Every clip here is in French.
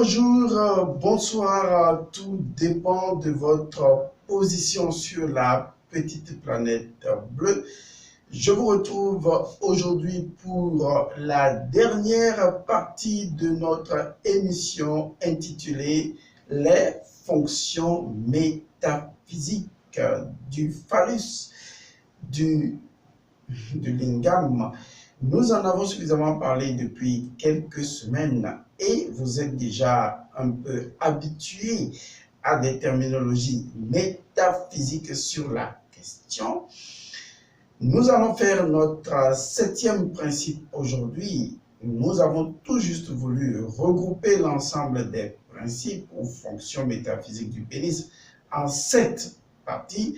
bonjour, bonsoir, tout dépend de votre position sur la petite planète bleue. Je vous retrouve aujourd'hui pour la dernière partie de notre émission intitulée « Les fonctions métaphysiques du phallus, du lingam ». Nous en avons suffisamment parlé depuis quelques semaines et vous êtes déjà un peu habitués à des terminologies métaphysiques sur la question. Nous allons faire notre 7e principe aujourd'hui. Nous avons tout juste voulu regrouper l'ensemble des principes ou fonctions métaphysiques du pénis en 7 parties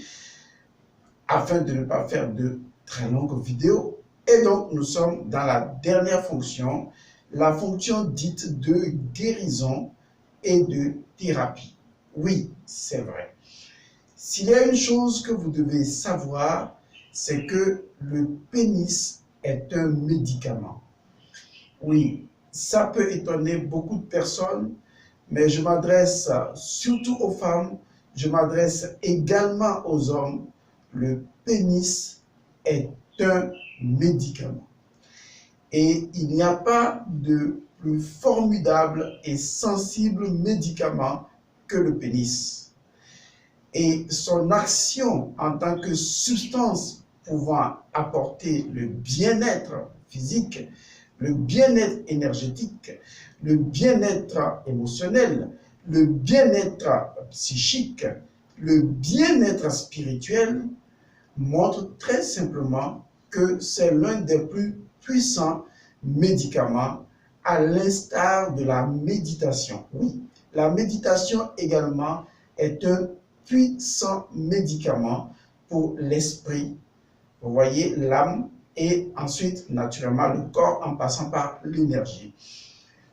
afin de ne pas faire de très longues vidéos. Et donc, nous sommes dans la dernière fonction, la fonction dite de guérison et de thérapie. Oui, c'est vrai. S'il y a une chose que vous devez savoir, c'est que le pénis est un médicament. Oui, ça peut étonner beaucoup de personnes, mais je m'adresse surtout aux femmes, je m'adresse également aux hommes. Le pénis est un médicament. Et il n'y a pas de plus formidable et sensible médicament que le pénis. Et son action en tant que substance pouvant apporter le bien-être physique, le bien-être énergétique, le bien-être émotionnel, le bien-être psychique, le bien-être spirituel, montre très simplement que c'est l'un des plus puissants médicaments, à l'instar de la méditation. Oui, la méditation également est un puissant médicament pour l'esprit, vous voyez, l'âme et ensuite naturellement le corps en passant par l'énergie.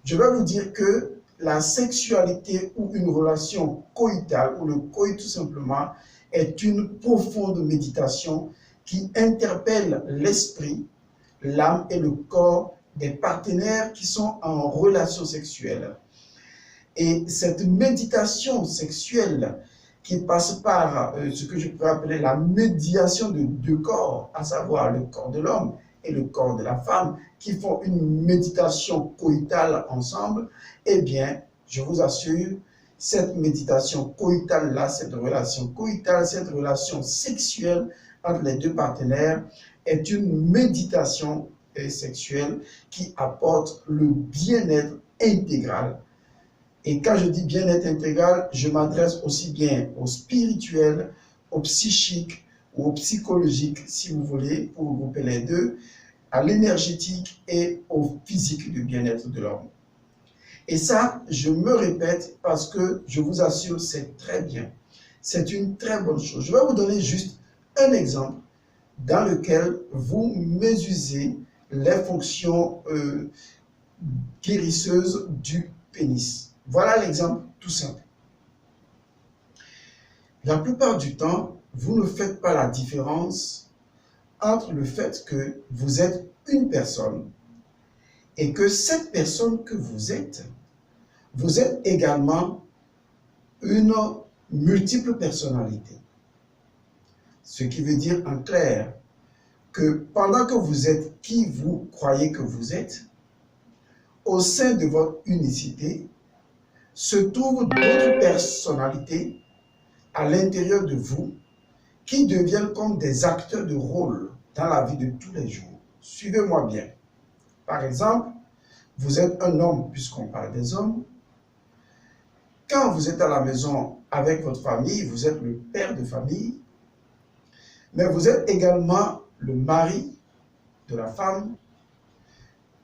Je vais vous dire que la sexualité ou une relation coïtale ou le coït tout simplement est une profonde méditation qui interpelle l'esprit, l'âme et le corps des partenaires qui sont en relation sexuelle. Et cette méditation sexuelle qui passe par ce que je pourrais appeler la médiation de deux corps, à savoir le corps de l'homme et le corps de la femme, qui font une méditation coïtale ensemble, eh bien, je vous assure, cette méditation coïtale-là, cette relation coïtale, cette relation sexuelle entre les deux partenaires est une méditation sexuelle qui apporte le bien-être intégral. Et quand je dis bien-être intégral, je m'adresse aussi bien au spirituel, au psychique ou au psychologique, si vous voulez, pour regrouper les deux, à l'énergétique et au physique du bien-être de l'homme. Et ça, je me répète parce que je vous assure, c'est très bien. C'est une très bonne chose. Je vais vous donner juste un exemple dans lequel vous mésusez les fonctions guérisseuses du pénis. Voilà l'exemple tout simple. La plupart du temps, vous ne faites pas la différence entre le fait que vous êtes une personne et que cette personne que vous êtes également une multiple personnalité. Ce qui veut dire en clair que pendant que vous êtes qui vous croyez que vous êtes, au sein de votre unicité, se trouvent d'autres personnalités à l'intérieur de vous qui deviennent comme des acteurs de rôle dans la vie de tous les jours. Suivez-moi bien. Par exemple, vous êtes un homme, puisqu'on parle des hommes. Quand vous êtes à la maison avec votre famille, vous êtes le père de famille, mais vous êtes également le mari de la femme.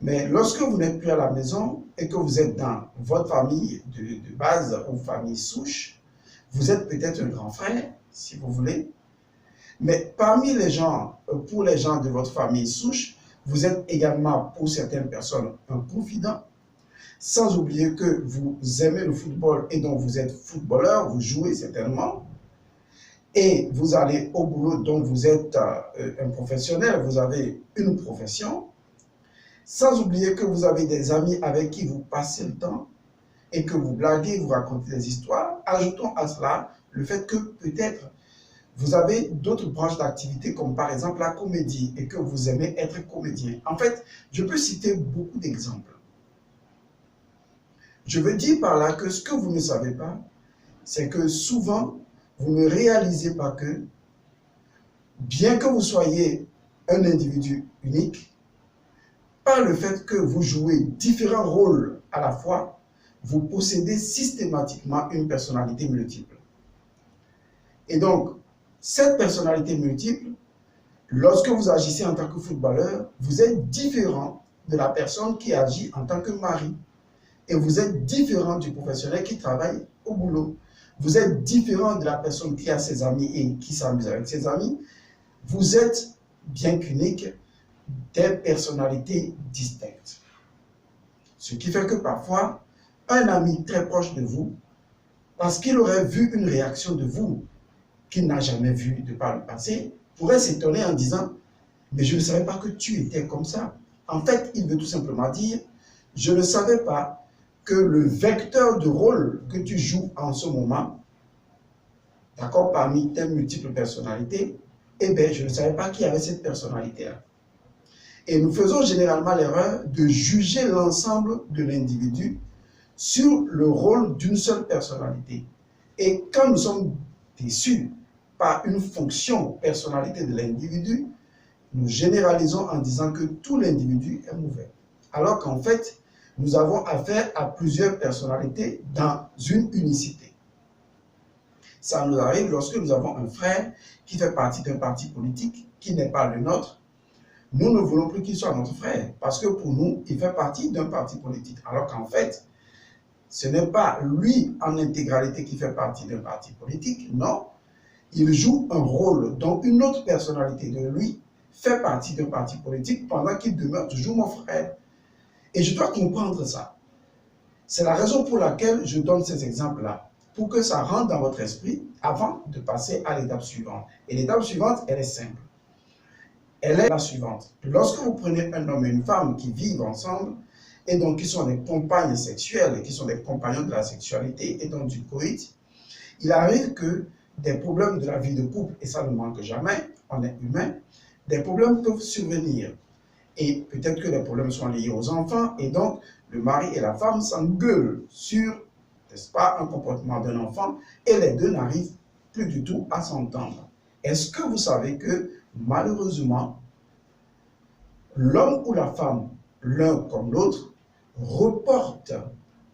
Mais lorsque vous n'êtes plus à la maison et que vous êtes dans votre famille de base ou famille souche, vous êtes peut-être un grand frère, si vous voulez. Mais parmi les gens, pour les gens de votre famille souche, vous êtes également, pour certaines personnes, un confident. Sans oublier que vous aimez le football et donc vous êtes footballeur, vous jouez certainement. Et vous allez au boulot, donc vous êtes un professionnel, vous avez une profession. Sans oublier que vous avez des amis avec qui vous passez le temps. et que vous blaguez, vous racontez des histoires, ajoutons à cela le fait que peut-être vous avez d'autres branches d'activité comme par exemple la comédie et que vous aimez être comédien. En fait, je peux citer beaucoup d'exemples. Je veux dire par là que ce que vous ne savez pas, c'est que souvent, vous ne réalisez pas que, bien que vous soyez un individu unique, par le fait que vous jouez différents rôles à la fois, vous possédez systématiquement une personnalité multiple. Et donc, cette personnalité multiple, lorsque vous agissez en tant que footballeur, vous êtes différent de la personne qui agit en tant que mari. Et vous êtes différent du professionnel qui travaille au boulot. Vous êtes différent de la personne qui a ses amis et qui s'amuse avec ses amis. Vous êtes, bien qu'unique, des personnalités distinctes. Ce qui fait que parfois, un ami très proche de vous, parce qu'il aurait vu une réaction de vous qu'il n'a jamais vue de par le passé, pourrait s'étonner en disant « Mais je ne savais pas que tu étais comme ça. » En fait, il veut tout simplement dire « Je ne savais pas que le vecteur de rôle que tu joues en ce moment, d'accord, parmi tes multiples personnalités, eh bien, je ne savais pas qu'il y avait cette personnalité-là. » Et nous faisons généralement l'erreur de juger l'ensemble de l'individu sur le rôle d'une seule personnalité. Et quand nous sommes déçus par une fonction, personnalité de l'individu, nous généralisons en disant que tout l'individu est mauvais. Alors qu'en fait, nous avons affaire à plusieurs personnalités dans une unicité. Ça nous arrive lorsque nous avons un frère qui fait partie d'un parti politique qui n'est pas le nôtre. Nous ne voulons plus qu'il soit notre frère parce que pour nous, il fait partie d'un parti politique. Alors qu'en fait, ce n'est pas lui en intégralité qui fait partie d'un parti politique, non. Il joue un rôle dont une autre personnalité de lui fait partie d'un parti politique pendant qu'il demeure toujours mon frère. Et je dois comprendre ça. C'est la raison pour laquelle je donne ces exemples-là, pour que ça rentre dans votre esprit avant de passer à l'étape suivante. Et l'étape suivante, elle est simple. Elle est la suivante. Lorsque vous prenez un homme et une femme qui vivent ensemble, et donc qui sont des compagnes sexuelles, qui sont des compagnons de la sexualité, et donc du coït, il arrive que des problèmes de la vie de couple, et ça ne manque jamais, on est humain, des problèmes peuvent survenir. Et peut-être que les problèmes sont liés aux enfants, et donc le mari et la femme s'engueulent sur, n'est-ce pas, un comportement d'un enfant, et les deux n'arrivent plus du tout à s'entendre. Est-ce que vous savez que, malheureusement, l'homme ou la femme, l'un comme l'autre, reporte,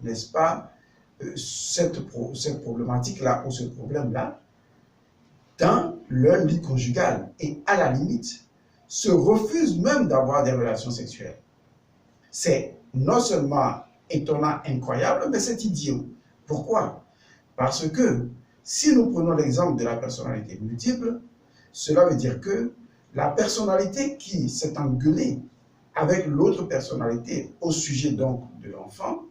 n'est-ce pas, cette problématique-là ou ce problème-là dans leur lit conjugal, et à la limite, se refusent même d'avoir des relations sexuelles. C'est non seulement étonnant, incroyable, mais c'est idiot. Pourquoi? Parce que si nous prenons l'exemple de la personnalité multiple, cela veut dire que la personnalité qui s'est engueulée avec l'autre personnalité au sujet donc de l'enfant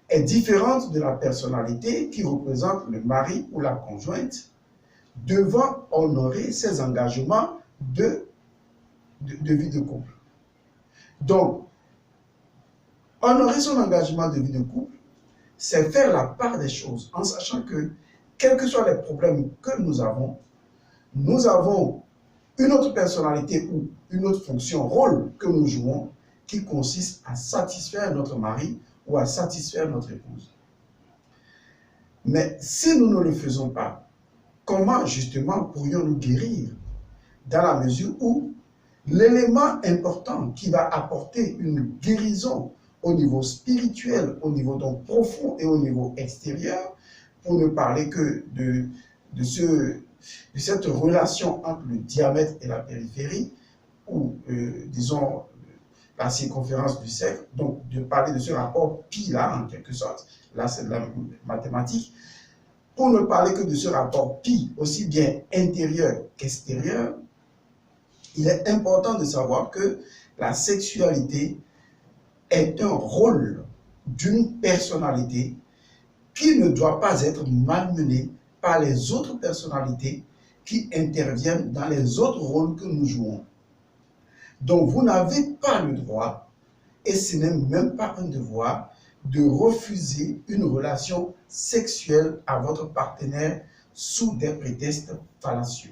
est différente de la personnalité qui représente le mari ou la conjointe devant honorer ses engagements de vie de couple. Donc, honorer son engagement de vie de couple, c'est faire la part des choses en sachant que, quels que soient les problèmes que nous avons une autre personnalité ou une autre fonction, rôle que nous jouons qui consiste à satisfaire notre mari ou à satisfaire notre épouse. Mais si nous ne le faisons pas, comment justement pourrions-nous guérir dans la mesure où l'élément important qui va apporter une guérison au niveau spirituel, au niveau donc profond et au niveau extérieur, pour ne parler que de cette relation entre le diamètre et la périphérie, ou disons la circonférence du cercle, donc de parler de ce rapport pi-là en quelque sorte, là c'est de la mathématique, pour ne parler que de ce rapport pi, aussi bien intérieur qu'extérieur, il est important de savoir que la sexualité est un rôle d'une personnalité qui ne doit pas être malmenée par les autres personnalités qui interviennent dans les autres rôles que nous jouons. Donc vous n'avez pas le droit, et ce n'est même pas un devoir, de refuser une relation sexuelle à votre partenaire sous des prétextes fallacieux.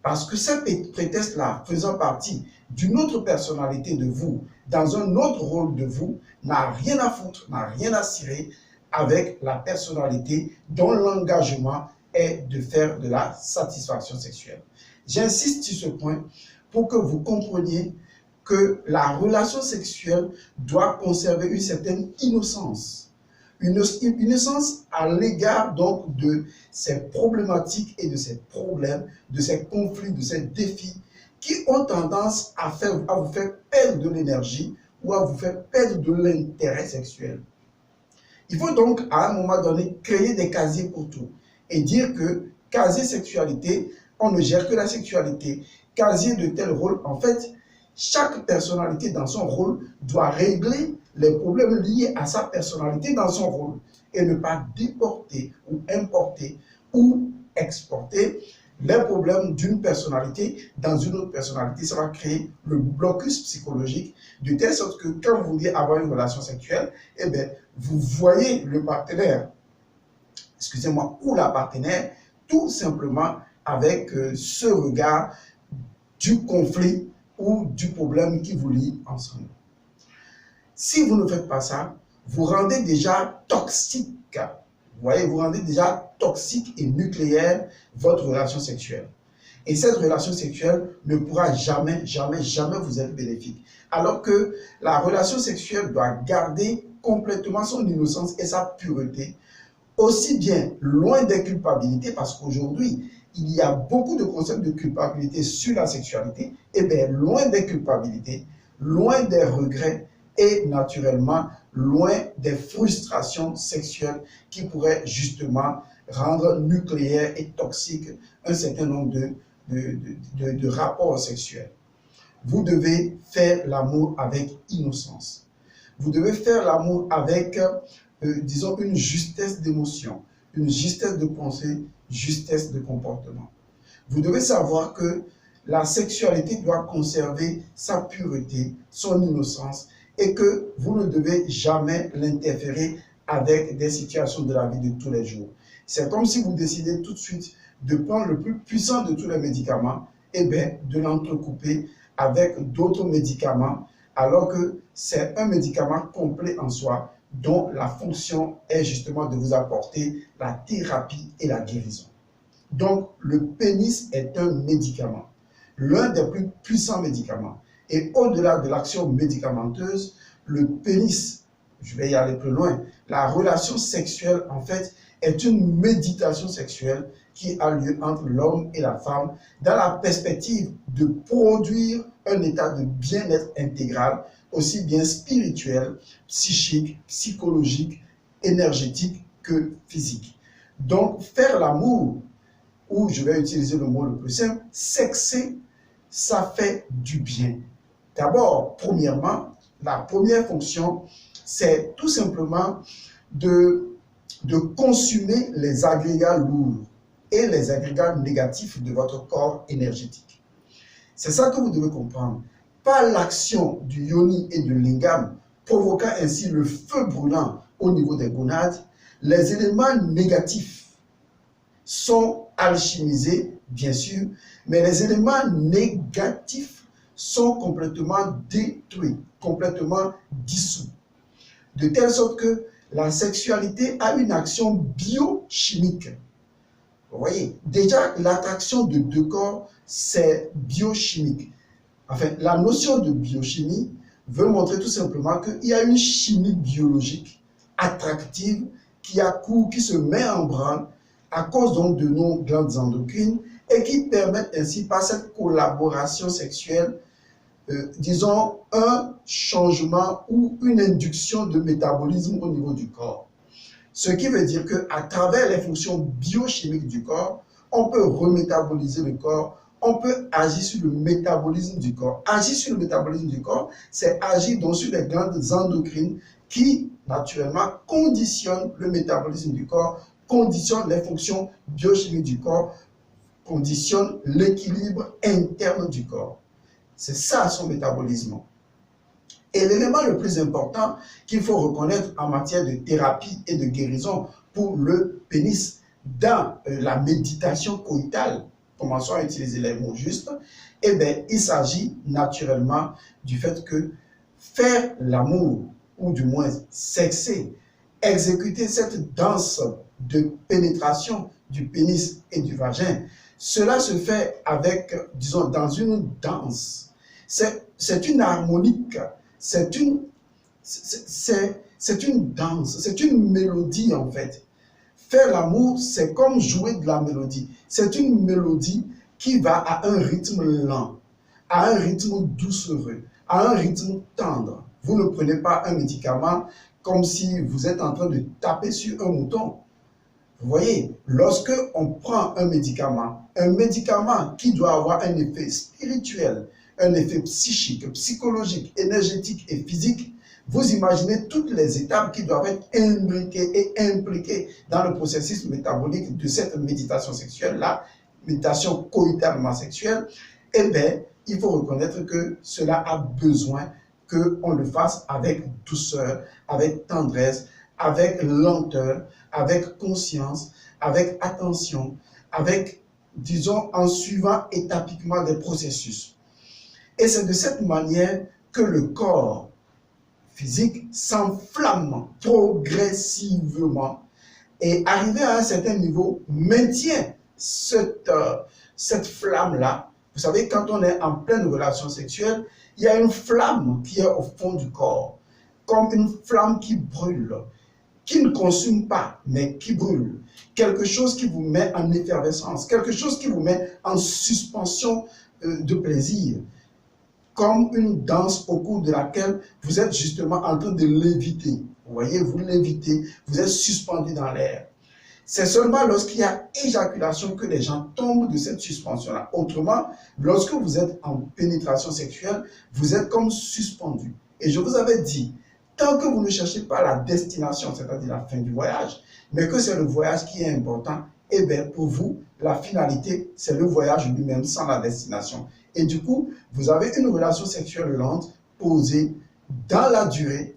Parce que ces prétextes-là, faisant partie d'une autre personnalité de vous, dans un autre rôle de vous, n'a rien à foutre, n'a rien à cirer avec la personnalité dont l'engagement est de faire de la satisfaction sexuelle. J'insiste sur ce point pour que vous compreniez que la relation sexuelle doit conserver une certaine innocence. Une innocence à l'égard donc de ces problématiques et de ces problèmes, de ces conflits, de ces défis qui ont tendance à vous faire perdre de l'énergie ou à vous faire perdre de l'intérêt sexuel. Il faut donc à un moment donné créer des casiers pour tout et dire que casier sexualité, on ne gère que la sexualité. Casier de tel rôle, en fait, chaque personnalité dans son rôle doit régler les problèmes liés à sa personnalité dans son rôle et ne pas déporter ou importer ou exporter les problèmes d'une personnalité dans une autre personnalité. Ça va créer le blocus psychologique de telle sorte que quand vous voulez avoir une relation sexuelle, eh bien, vous voyez le partenaire, excusez-moi, ou la partenaire, tout simplement avec ce regard du conflit ou du problème qui vous lie ensemble. Si vous ne faites pas ça, vous rendez déjà toxique, vous voyez, vous rendez déjà toxique et nucléaire votre relation sexuelle. Et cette relation sexuelle ne pourra jamais vous être bénéfique. Alors que la relation sexuelle doit garder complètement son innocence et sa pureté, aussi bien loin des culpabilités, parce qu'aujourd'hui, il y a beaucoup de concepts de culpabilité sur la sexualité, et bien loin des culpabilités, loin des regrets et naturellement loin des frustrations sexuelles qui pourraient justement rendre nucléaire et toxique un certain nombre de rapports sexuels. Vous devez faire l'amour avec innocence. Vous devez faire l'amour avec, disons, une justesse d'émotion, une justesse de pensée, justesse de comportement. Vous devez savoir que la sexualité doit conserver sa pureté, son innocence, et que vous ne devez jamais l'interférer avec des situations de la vie de tous les jours. C'est comme si vous décidez tout de suite de prendre le plus puissant de tous les médicaments, et bien de l'entrecouper avec d'autres médicaments, alors que c'est un médicament complet en soi, dont la fonction est justement de vous apporter la thérapie et la guérison. Donc, le pénis est un médicament, l'un des plus puissants médicaments. Et au-delà de l'action médicamenteuse, le pénis, je vais y aller plus loin, la relation sexuelle, en fait, est une méditation sexuelle qui a lieu entre l'homme et la femme dans la perspective de produire un état de bien-être intégral, aussi bien spirituel, psychique, psychologique, énergétique que physique. Donc, faire l'amour, ou je vais utiliser le mot le plus simple, sexer, ça fait du bien. D'abord, premièrement, la première fonction, c'est tout simplement de consumer les agrégats lourds et les agrégats négatifs de votre corps énergétique. C'est ça que vous devez comprendre. Par l'action du yoni et du lingam, provoquant ainsi le feu brûlant au niveau des gonades, les éléments négatifs sont alchimisés, bien sûr, mais les éléments négatifs sont complètement détruits, complètement dissous. De telle sorte que la sexualité a une action biochimique. Vous voyez, déjà l'attraction de deux corps, c'est biochimique. Enfin, la notion de biochimie veut montrer tout simplement qu'il y a une chimie biologique attractive qui accourt, qui se met en branle à cause donc de nos glandes endocrines et qui permettent ainsi par cette collaboration sexuelle, disons, un changement ou une induction de métabolisme au niveau du corps. Ce qui veut dire qu'à travers les fonctions biochimiques du corps, on peut remétaboliser le corps, on peut agir sur le métabolisme du corps. Agir sur le métabolisme du corps, c'est agir donc sur les glandes endocrines qui, naturellement, conditionnent le métabolisme du corps, conditionnent les fonctions biochimiques du corps, conditionnent l'équilibre interne du corps. C'est ça son métabolisme. Et l'élément le plus important qu'il faut reconnaître en matière de thérapie et de guérison pour le pénis dans la méditation coïtale, commençons à utiliser les mots justes, eh bien, il s'agit naturellement du fait que faire l'amour, ou du moins sexer, exécuter cette danse de pénétration du pénis et du vagin, cela se fait avec, disons, dans une danse. C'est une harmonique, c'est une danse, c'est une mélodie en fait. Faire l'amour, c'est comme jouer de la mélodie. C'est une mélodie qui va à un rythme lent, à un rythme doucereux, à un rythme tendre. Vous ne prenez pas un médicament comme si vous êtes en train de taper sur un mouton. Vous voyez, lorsque on prend un médicament qui doit avoir un effet spirituel, un effet psychique, psychologique, énergétique et physique, vous imaginez toutes les étapes qui doivent être imbriquées et impliquées dans le processus métabolique de cette méditation sexuelle-là, méditation coïtalement sexuelle. Eh bien, il faut reconnaître que cela a besoin qu'on le fasse avec douceur, avec tendresse, avec lenteur, avec conscience, avec attention, avec, disons, en suivant étapiquement des processus. Et c'est de cette manière que le corps physique s'enflamme progressivement et arrivé à un certain niveau, maintient cette flamme-là. Vous savez, quand on est en pleine relation sexuelle, il y a une flamme qui est au fond du corps, comme une flamme qui brûle, qui ne consume pas, mais qui brûle. Quelque chose qui vous met en effervescence, quelque chose qui vous met en suspension de plaisir, comme une danse au cours de laquelle vous êtes justement en train de léviter. Vous voyez, vous lévitez, vous êtes suspendu dans l'air. C'est seulement lorsqu'il y a éjaculation que les gens tombent de cette suspension-là. Autrement, lorsque vous êtes en pénétration sexuelle, vous êtes comme suspendu. Et je vous avais dit, tant que vous ne cherchez pas la destination, c'est-à-dire la fin du voyage, mais que c'est le voyage qui est important, eh bien pour vous, la finalité, c'est le voyage lui-même sans la destination. Et du coup, vous avez une relation sexuelle lente, posée dans la durée,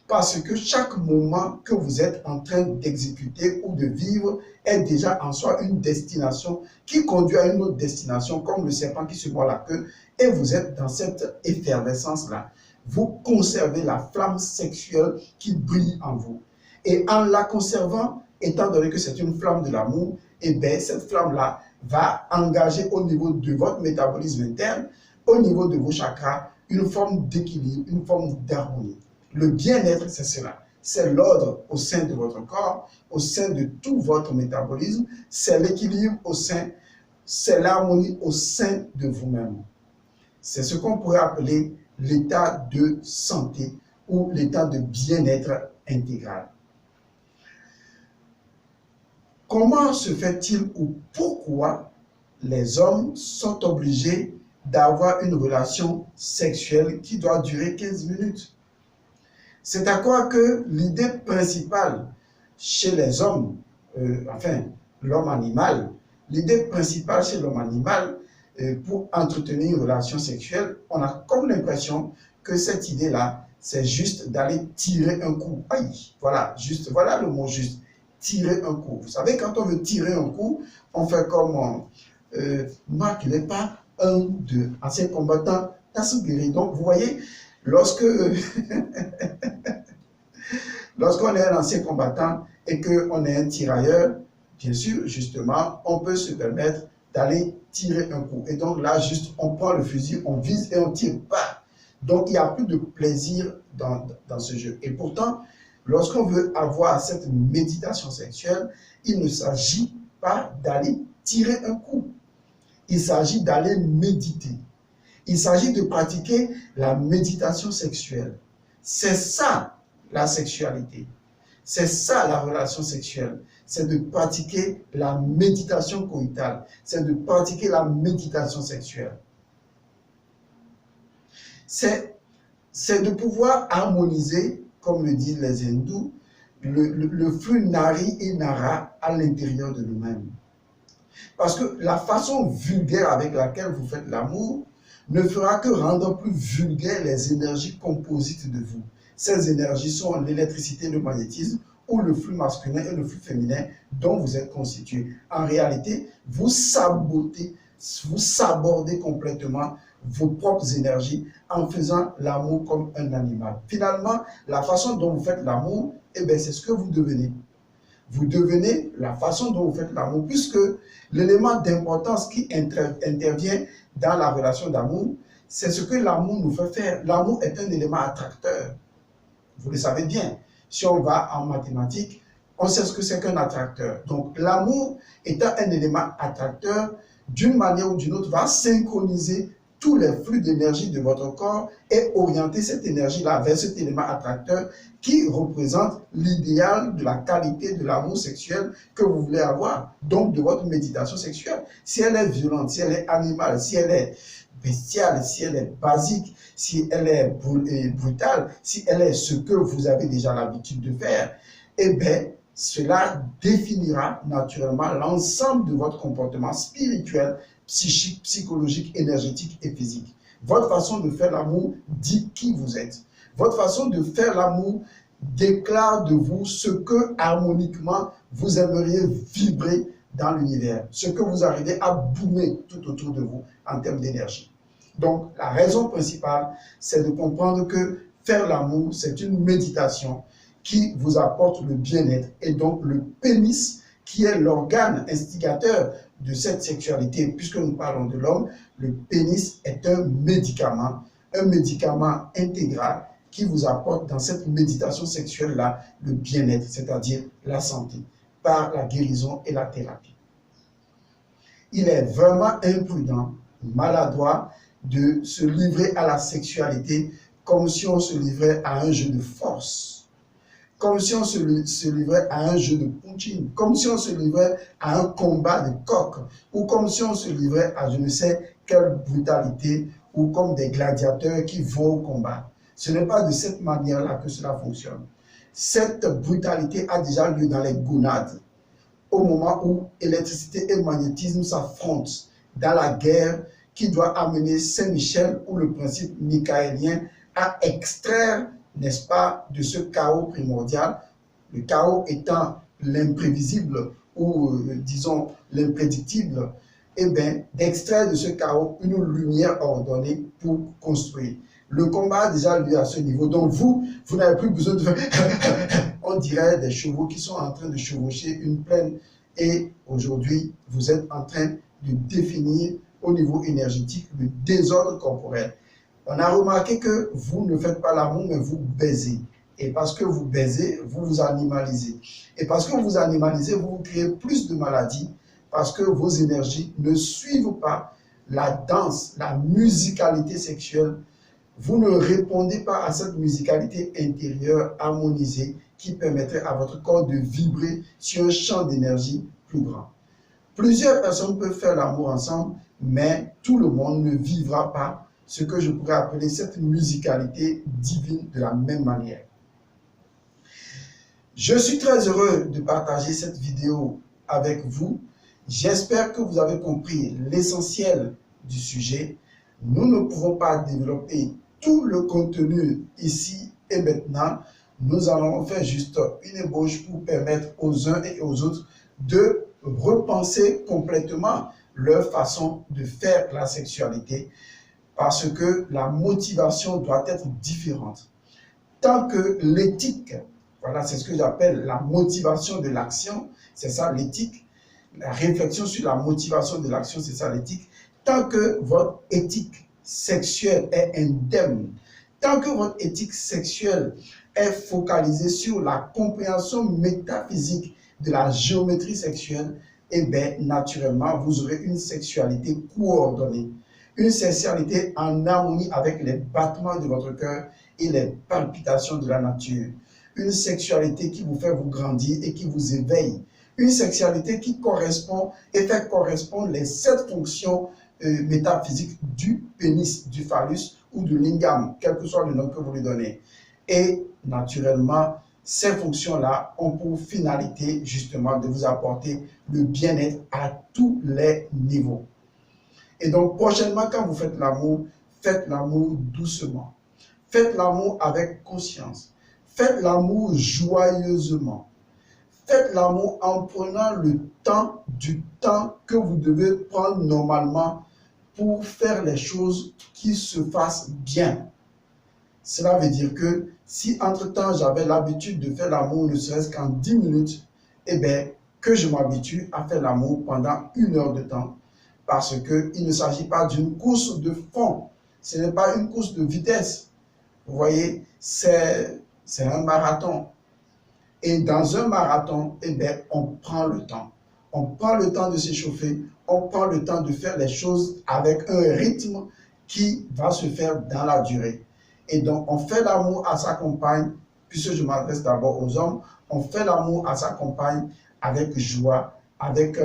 parce que chaque moment que vous êtes en train d'exécuter ou de vivre est déjà en soi une destination qui conduit à une autre destination, comme le serpent qui se mord la queue, et vous êtes dans cette effervescence-là. Vous conservez la flamme sexuelle qui brille en vous. Et en la conservant, étant donné que c'est une flamme de l'amour, et bien cette flamme-là va engager au niveau de votre métabolisme interne, au niveau de vos chakras, une forme d'équilibre, une forme d'harmonie. Le bien-être, c'est cela. C'est l'ordre au sein de votre corps, au sein de tout votre métabolisme. C'est l'équilibre au sein, c'est l'harmonie au sein de vous-même. C'est ce qu'on pourrait appeler l'état de santé ou l'état de bien-être intégral. Comment se fait-il ou pourquoi les hommes sont obligés d'avoir une relation sexuelle qui doit durer 15 minutes? C'est à quoi que l'idée principale chez les hommes, l'homme animal, l'idée principale chez l'homme animal pour entretenir une relation sexuelle, on a comme l'impression que cette idée-là, c'est juste d'aller tirer un coup. Aïe, voilà, juste, voilà le mot juste, tirer un coup. Vous savez, quand on veut tirer un coup, on fait comme Marc, il n'est pas un, deux, ancien combattant, Tassoubiri. Donc, vous voyez, lorsqu'on est un ancien combattant et qu'on est un tirailleur, bien sûr, justement, on peut se permettre d'aller tirer un coup. Et donc là, juste, on prend le fusil, on vise et on tire. Bah! Donc, il n'y a plus de plaisir dans ce jeu. Et pourtant, lorsqu'on veut avoir cette méditation sexuelle, il ne s'agit pas d'aller tirer un coup. Il s'agit d'aller méditer. Il s'agit de pratiquer la méditation sexuelle. C'est ça la sexualité. C'est ça la relation sexuelle. C'est de pratiquer la méditation coïtale. C'est de pratiquer la méditation sexuelle. C'est de pouvoir harmoniser, comme le disent les hindous, le flux nari et nara à l'intérieur de nous-mêmes. Parce que la façon vulgaire avec laquelle vous faites l'amour ne fera que rendre plus vulgaires les énergies composites de vous. Ces énergies sont l'électricité, le magnétisme, ou le flux masculin et le flux féminin dont vous êtes constitué. En réalité, vous sabotez, vous sabordez complètement vos propres énergies en faisant l'amour comme un animal. Finalement, la façon dont vous faites l'amour, eh bien, c'est ce que vous devenez. Vous devenez la façon dont vous faites l'amour, puisque l'élément d'importance qui intervient dans la relation d'amour, c'est ce que l'amour nous fait faire. L'amour est un élément attracteur. Vous le savez bien. Si on va en mathématiques, on sait ce que c'est qu'un attracteur. Donc, l'amour étant un élément attracteur, d'une manière ou d'une autre, va synchroniser tous les flux d'énergie de votre corps et orienter cette énergie-là vers cet élément attracteur qui représente l'idéal de la qualité de l'amour sexuel que vous voulez avoir, donc de votre méditation sexuelle. Si elle est violente, si elle est animale, si elle est bestiale, si elle est basique, si elle est brutale, si elle est ce que vous avez déjà l'habitude de faire, eh bien, cela définira naturellement l'ensemble de votre comportement spirituel, psychique, psychologique, énergétique et physique. Votre façon de faire l'amour dit qui vous êtes. Votre façon de faire l'amour déclare de vous ce que harmoniquement vous aimeriez vibrer dans l'univers, ce que vous arrivez à boomer tout autour de vous en termes d'énergie. Donc, la raison principale, c'est de comprendre que faire l'amour, c'est une méditation qui vous apporte le bien-être. Et donc, le pénis, qui est l'organe instigateur de cette sexualité, puisque nous parlons de l'homme, le pénis est un médicament intégral qui vous apporte dans cette méditation sexuelle-là le bien-être, c'est-à-dire la santé, par la guérison et la thérapie. Il est vraiment imprudent, maladroit, de se livrer à la sexualité comme si on se livrait à un jeu de force, comme si on se livrait à un jeu de punching, comme si on se livrait à un combat de coq, ou comme si on se livrait à je ne sais quelle brutalité, ou comme des gladiateurs qui vont au combat. Ce n'est pas de cette manière-là que cela fonctionne. Cette brutalité a déjà lieu dans les gonades, au moment où électricité et magnétisme s'affrontent dans la guerre qui doit amener Saint-Michel ou le principe michaélien à extraire, n'est-ce pas, de ce chaos primordial, le chaos étant l'imprévisible ou, disons, l'imprédictible, et bien, d'extraire de ce chaos une lumière ordonnée pour construire. Le combat a déjà lieu à ce niveau, donc vous n'avez plus besoin de faire, on dirait des chevaux qui sont en train de chevaucher une plaine, et aujourd'hui, vous êtes en train de définir au niveau énergétique le désordre corporel. On a remarqué que vous ne faites pas l'amour, mais vous baisez. Et parce que vous baisez, vous vous animalisez. Et parce que vous vous animalisez, vous créez plus de maladies, parce que vos énergies ne suivent pas la danse, la musicalité sexuelle. Vous ne répondez pas à cette musicalité intérieure harmonisée qui permettrait à votre corps de vibrer sur un champ d'énergie plus grand. Plusieurs personnes peuvent faire l'amour ensemble, mais tout le monde ne vivra pas ce que je pourrais appeler cette musicalité divine de la même manière. Je suis très heureux de partager cette vidéo avec vous. J'espère que vous avez compris l'essentiel du sujet. Nous ne pouvons pas développer tout le contenu ici et maintenant. Nous allons faire juste une ébauche pour permettre aux uns et aux autres de repenser complètement leur façon de faire la sexualité, parce que la motivation doit être différente. Tant que l'éthique, voilà, c'est ce que j'appelle la motivation de l'action, c'est ça l'éthique, la réflexion sur la motivation de l'action, c'est ça l'éthique. Tant que votre éthique sexuelle est indemne, tant que votre éthique sexuelle est focalisée sur la compréhension métaphysique de la géométrie sexuelle, eh bien, naturellement, vous aurez une sexualité coordonnée, une sexualité en harmonie avec les battements de votre cœur et les palpitations de la nature, une sexualité qui vous fait vous grandir et qui vous éveille, une sexualité qui correspond et fait correspondre les 7 fonctions métaphysiques du pénis, du phallus ou du lingam, quel que soit le nom que vous lui donnez. Et naturellement, ces fonctions-là ont pour finalité justement de vous apporter le bien-être à tous les niveaux. Et donc, prochainement, quand vous faites l'amour doucement. Faites l'amour avec conscience. Faites l'amour joyeusement. Faites l'amour en prenant le temps, du temps que vous devez prendre normalement pour faire les choses qui se fassent bien. Cela veut dire que si entre-temps j'avais l'habitude de faire l'amour ne serait-ce qu'en 10 minutes, eh bien, que je m'habitue à faire l'amour pendant 1 heure de temps. Parce qu'il ne s'agit pas d'une course de fond. Ce n'est pas une course de vitesse. Vous voyez, c'est un marathon. Et dans un marathon, eh bien, on prend le temps. On prend le temps de s'échauffer. On prend le temps de faire les choses avec un rythme qui va se faire dans la durée. Et donc, on fait l'amour à sa compagne, puisque je m'adresse d'abord aux hommes, on fait l'amour à sa compagne avec joie, avec,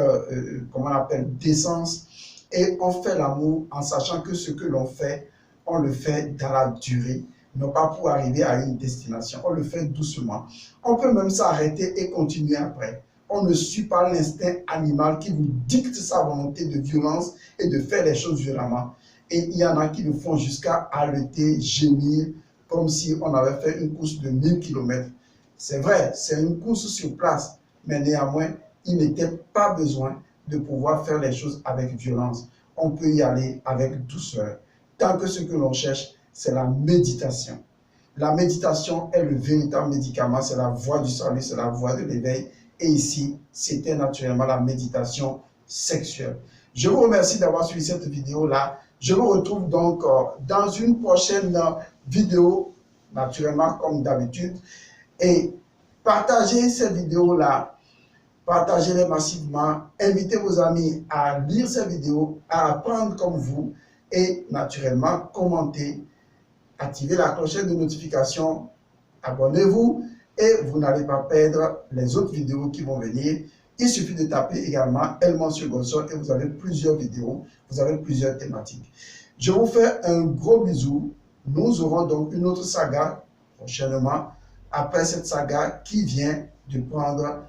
comment on appelle, décence. Et on fait l'amour en sachant que ce que l'on fait, on le fait dans la durée, non pas pour arriver à une destination. On le fait doucement. On peut même s'arrêter et continuer après. On ne suit pas l'instinct animal qui vous dicte sa volonté de violence et de faire les choses violemment. Et il y en a qui le font jusqu'à haleter, gémir, comme si on avait fait une course de 1000 km. C'est vrai, c'est une course sur place, mais néanmoins, il n'était pas besoin de pouvoir faire les choses avec violence. On peut y aller avec douceur. Tant que ce que l'on cherche, c'est la méditation. La méditation est le véritable médicament, c'est la voie du salut, c'est la voie de l'éveil. Et ici, c'était naturellement la méditation sexuelle. Je vous remercie d'avoir suivi cette vidéo-là. Je vous retrouve donc dans une prochaine vidéo, naturellement comme d'habitude. Et partagez ces vidéos-là, partagez-les massivement. Invitez vos amis à lire ces vidéos, à apprendre comme vous. Et naturellement, commentez, activez la clochette de notification, abonnez-vous et vous n'allez pas perdre les autres vidéos qui vont venir. Il suffit de taper également Elmosieux Godson et vous avez plusieurs vidéos, vous avez plusieurs thématiques. Je vous fais un gros bisou. Nous aurons donc une autre saga prochainement après cette saga qui vient de prendre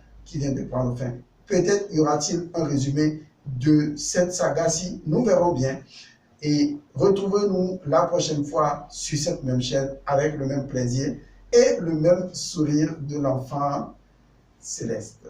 fin. Peut-être y aura-t-il un résumé de cette saga-ci, nous verrons bien. Et retrouvez-nous la prochaine fois sur cette même chaîne avec le même plaisir et le même sourire de l'enfant céleste.